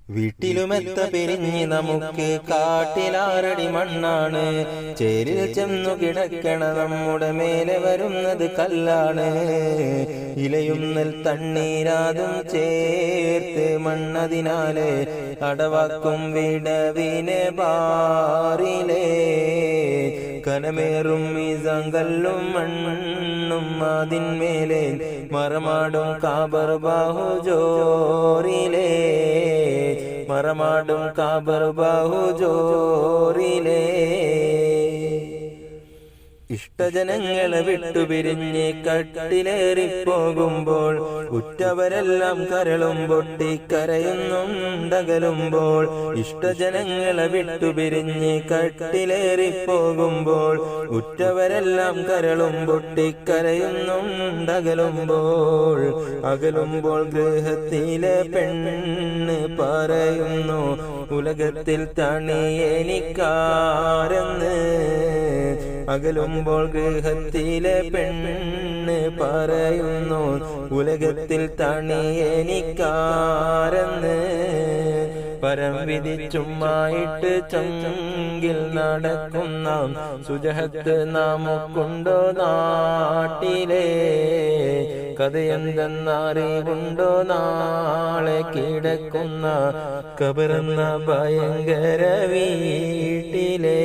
വീട്ടിലുമെത്ത പിരിഞ്ഞ് നമുക്ക് കാട്ടിലാറടി മണ്ണാണ്. ചേരിൽ ചെന്നു കിടക്കണ നമ്മുടെ മേലെ വരുന്നത് കല്ലാണ്. ഇലയും നെൽ തണ്ണീരാതും ചേർത്ത് മണ്ണതിനാലെ അടവാക്കും വിടവിനെ ബാറിലേ. കനമേറും മീസങ്കല്ലും മണ്ണും അതിന്മേലെ മറമാടും കാബർ ബാഹുജോറിലേ. മറമാടും കാബർ ബാഹുജോറിലേ. ഇഷ്ടജനങ്ങളെ വിട്ടുപിരിഞ്ഞ് കട്ടിലേറിപ്പോകുമ്പോൾ ഉറ്റവരെല്ലാം കരളും പൊട്ടിക്കരയുന്നുണ്ടകലുമ്പോൾ. ഇഷ്ടജനങ്ങളെ വിട്ടുപിരിഞ്ഞ് കട്ടിലേറിപ്പോകുമ്പോൾ ഉറ്റവരെല്ലാം കരളും പൊട്ടിക്കരയുന്നുണ്ടകലുമ്പോൾ. അകലുമ്പോൾ ഗൃഹത്തിലെ പെണ്ണ് പറയുന്നു ഉലകത്തിൽ തണിയെനിക്കാരെന്ന്. അകലുമ്പോൾ ഗൃഹത്തിലെ പെണ്ണ് പറയുന്നു ഉലകത്തിൽ തണിയെനിക്കാരെന്ന്. പരം വിധിച്ചുമായിട്ട് ചങ്കിൽ നടക്കുന്ന സുജഹത്ത് നാമൊക്കുണ്ടോ നാട്ടിലെ. കഥയെന്തെന്നറിവുണ്ടോ നാളെ കിടക്കുന്ന കബറെന്ന ഭയങ്കര വീട്ടിലേ.